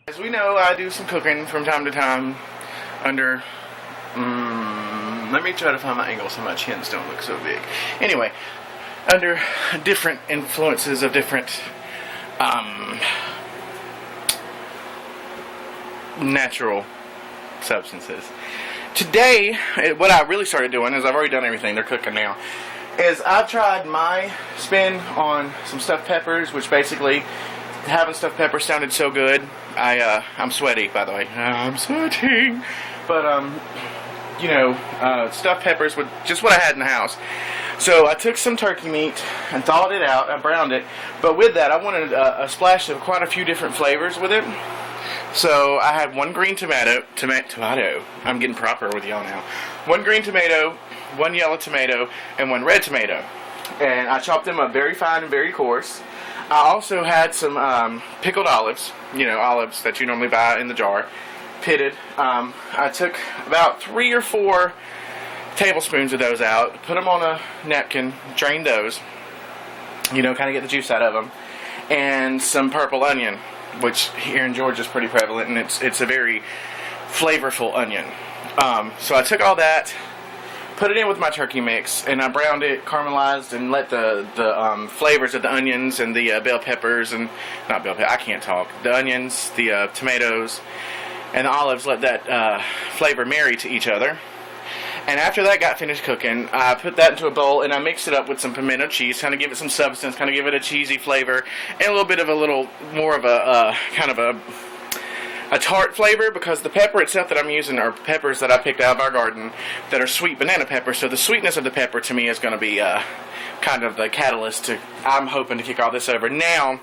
As we know, I do some cooking from time to time under, let me try to find my angle so my chins don't look so big. Anyway, under different influences of different natural substances. Today, what I really started doing is, I've already done everything, they're cooking now, is I've tried my spin on some stuffed peppers, which basically, having stuffed peppers sounded so good. I'm sweaty, by the way. I'm sweating. But, stuffed peppers with just what I had in the house. So I took some turkey meat and thawed it out. I browned it. But with that, I wanted a splash of quite a few different flavors with it. So I had one green tomato. I'm getting proper with y'all now. One green tomato, one yellow tomato, and one red tomato. And I chopped them up very fine and very coarse. I also had some pickled olives, olives that you normally buy in the jar, pitted. I took about 3 or 4 tablespoons of those out, put them on a napkin, drained those, kind of get the juice out of them, and some purple onion, which here in Georgia is pretty prevalent, and it's a very flavorful onion. So I took all that, put it in with my turkey mix, and I browned it, caramelized, and let the flavors of the onions and the bell peppers, and not bell pepper, I can't talk, the onions, the tomatoes, and the olives, let that flavor marry to each other. And after that got finished cooking, I put that into a bowl and I mixed it up with some pimento cheese, kind of give it some substance, kind of give it a cheesy flavor, and a little bit of more of a kind of a tart flavor, because the pepper itself that I'm using are peppers that I picked out of our garden that are sweet banana peppers. So the sweetness of the pepper to me is going to be kind of the catalyst to, I'm hoping, to kick all this over. Now,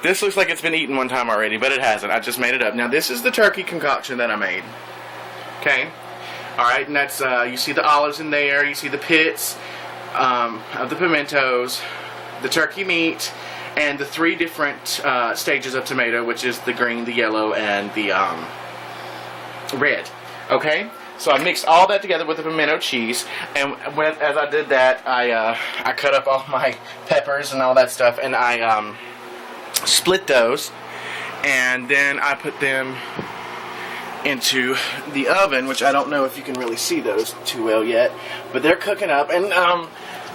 this looks like it's been eaten one time already, but it hasn't. I just made it up. Now, this is the turkey concoction that I made. Okay? Alright, and that's, you see the olives in there, you see the pits of the pimentos, the turkey meat, and the 3 different stages of tomato, which is the green, the yellow, and the red. Okay? So I mixed all that together with the pimento cheese, and as I did that, I cut up all my peppers and all that stuff, and I split those, and then I put them into the oven, which I don't know if you can really see those too well yet, but they're cooking up, and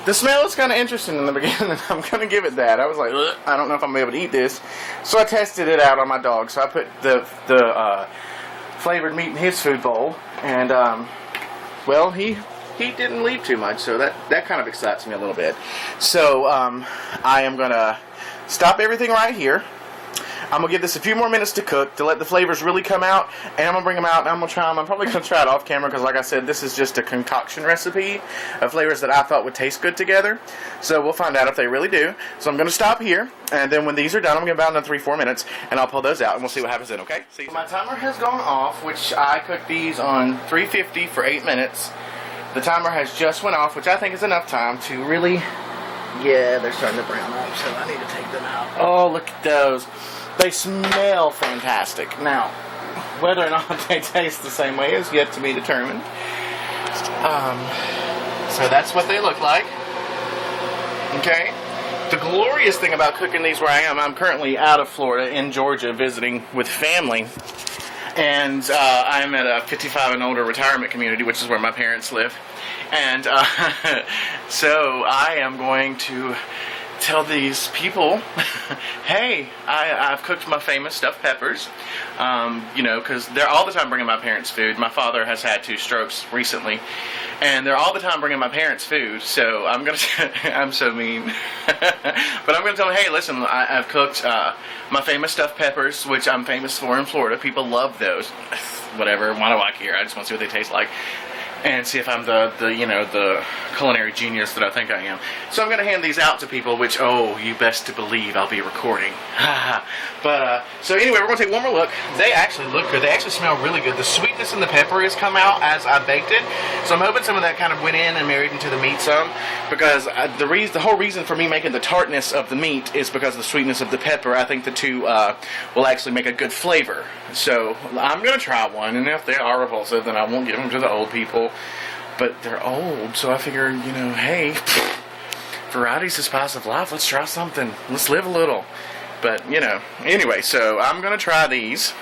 the smell is kind of interesting in the beginning. I'm going to give it that. I was like, ugh, I don't know if I'm going to be able to eat this, so I tested it out on my dog. So I put the flavored meat in his food bowl, and well, he didn't leave too much, so that kind of excites me a little bit. So I am going to stop everything right here. I'm going to give this a few more minutes to cook to let the flavors really come out, and I'm going to bring them out and I'm going to try them. I'm probably going to try it off camera because, like I said, this is just a concoction recipe of flavors that I thought would taste good together. So we'll find out if they really do. So I'm going to stop here, and then when these are done, I'm going to about in 3-4 minutes, and I'll pull those out and we'll see what happens then, okay? See you soon. My timer has gone off, which I cooked these on 350 for 8 minutes. The timer has just went off, which I think is enough time to really, yeah, they're starting to brown up, so I need to take them out. Oh, look at those. They smell fantastic. Now, whether or not they taste the same way is yet to be determined. So that's what they look like. Okay? The glorious thing about cooking these where I am, I'm currently out of Florida in Georgia visiting with family. And I'm at a 55 and older retirement community, which is where my parents live. And so I am going to tell these people, hey, I've cooked my famous stuffed peppers, because they're all the time bringing my parents food. My father has had 2 strokes recently, and they're all the time bringing my parents food, so I'm so mean, but I'm going to tell them, hey, listen, I've cooked my famous stuffed peppers, which I'm famous for in Florida. People love those. Whatever, why do I care? I just want to see what they taste like. And see if I'm the culinary genius that I think I am. So I'm going to hand these out to people, which, oh, you best to believe I'll be recording. But, so anyway, we're going to take one more look. They actually look good. They actually smell really good. The sweetness in the pepper has come out as I baked it. So I'm hoping some of that kind of went in and married into the meat some. Because the whole reason for me making the tartness of the meat is because of the sweetness of the pepper. I think the two will actually make a good flavor. So I'm going to try one. And if they are repulsive, then I won't give them to the old people. But they're old, so I figure, hey, variety's the spice of life. Let's try something. Let's live a little. But, you know, anyway, so I'm going to try these.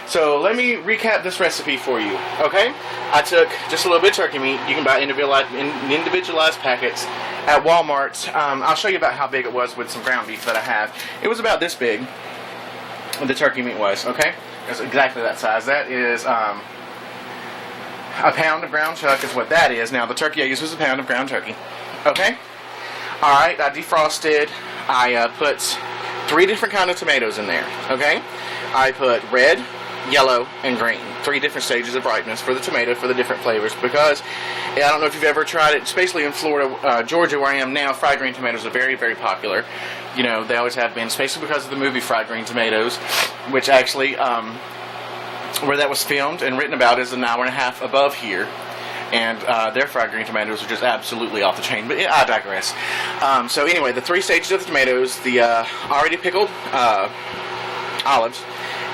So let me recap this recipe for you, okay? I took just a little bit of turkey meat. You can buy individualized packets at Walmart. I'll show you about how big it was with some ground beef that I have. It was about this big, the turkey meat was, okay? It's exactly that size. That is a pound of ground chuck is what that is. Now, the turkey I used was a pound of ground turkey, okay? Alright, I defrosted. I put 3 different kinds of tomatoes in there, okay? I put red, yellow, and green. 3 different stages of ripeness for the tomato for the different flavors, because I don't know if you've ever tried it, especially in Florida, Georgia, where I am now. Fried green tomatoes are very, very popular. You know, they always have been, especially because of the movie Fried Green Tomatoes, which actually, where that was filmed and written about, is an hour and a half above here. And their fried green tomatoes are just absolutely off the chain. But I digress. So anyway, the 3 stages of the tomatoes, the already pickled olives,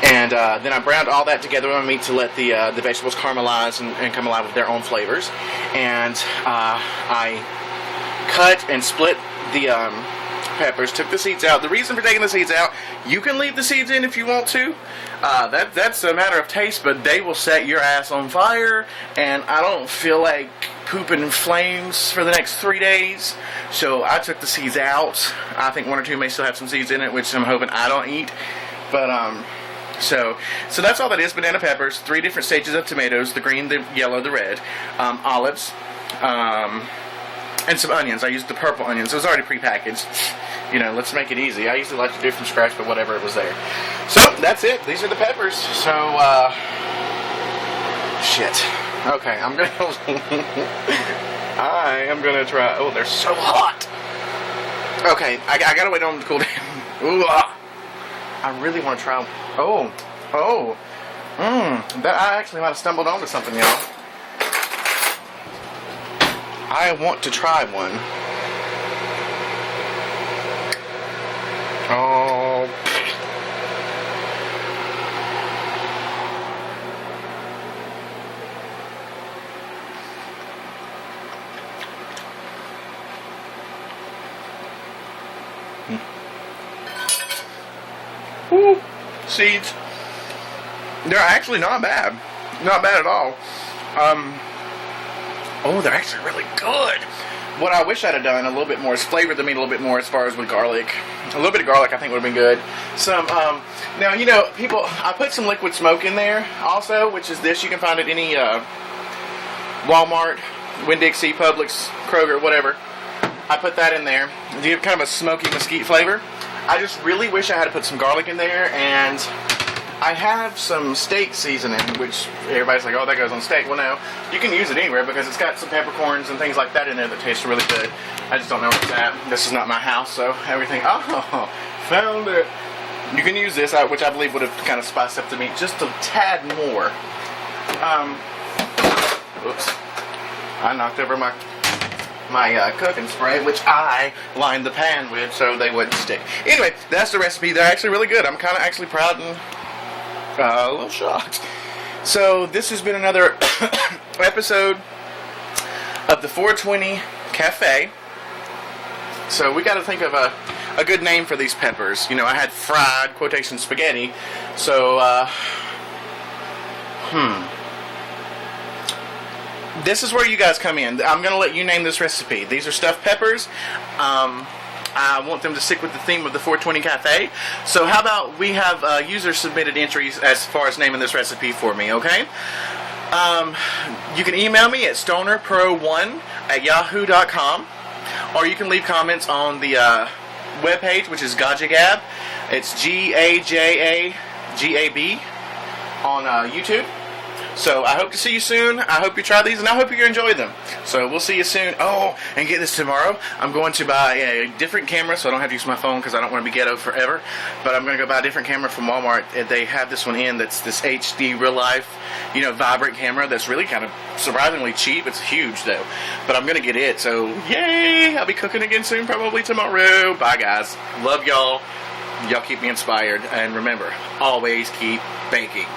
and then I browned all that together with my meat to let the vegetables caramelize and come alive with their own flavors. And I cut and split the peppers, took the seeds out. The reason for taking the seeds out, you can leave the seeds in if you want to. That's a matter of taste, but they will set your ass on fire, and I don't feel like pooping flames for the next 3 days. So I took the seeds out. I think 1 or 2 may still have some seeds in it, which I'm hoping I don't eat. But so that's all that is. Banana peppers, 3 different stages of tomatoes, the green, the yellow, the red, olives, and some onions. I used the purple onions. It was already prepackaged. You know, let's make it easy. I usually like to do it from scratch, but whatever, it was there. So, that's it. These are the peppers. So, shit. Okay, I'm gonna... I am gonna try... Oh, they're so hot! Okay, I gotta wait on them to cool down. Ooh, I really want to try them. That I actually might have stumbled onto something, y'all. I want to try one. Oh. Woo. Seeds. They're actually not bad. Not bad at all. Oh, they're actually really good. What I wish I'd have done a little bit more is flavored the meat a little bit more as far as with garlic. A little bit of garlic I think would have been good. Some, now, you know, people, I put some liquid smoke in there also, which is this. You can find it at any Walmart, Winn-Dixie, Publix, Kroger, whatever. I put that in there to give kind of a smoky mesquite flavor. I just really wish I had put some garlic in there, and I have some steak seasoning, which everybody's like, oh, that goes on steak. Well, no, you can use it anywhere because it's got some peppercorns and things like that in there that taste really good. I just don't know where it's at. This is not my house, so everything, oh, found it. You can use this, which I believe would have kind of spiced up the meat just a tad more. Oops. I knocked over my cooking spray, which I lined the pan with so they wouldn't stick. Anyway, that's the recipe. They're actually really good. I'm kind of actually proud and a little shocked. So this has been another episode of the 420 Cafe. So we got to think of a good name for these peppers. You know, I had fried quotation spaghetti. So this is where you guys come in. I'm going to let you name this recipe. These are stuffed peppers. I want them to stick with the theme of the 420 Cafe. So how about we have user-submitted entries as far as naming this recipe for me, okay? You can email me at stonerpro1@yahoo.com, or you can leave comments on the webpage, which is Gajagab. It's Gajagab on YouTube. So I hope to see you soon. I hope you try these, and I hope you enjoy them. So we'll see you soon. Oh, and get this tomorrow. I'm going to buy a different camera, so I don't have to use my phone because I don't want to be ghetto forever. But I'm going to go buy a different camera from Walmart. And they have this one in that's this HD real life, you know, vibrant camera that's really kind of surprisingly cheap. It's huge though. But I'm going to get it. So yay! I'll be cooking again soon, probably tomorrow. Bye guys. Love y'all. Y'all keep me inspired. And remember, always keep baking.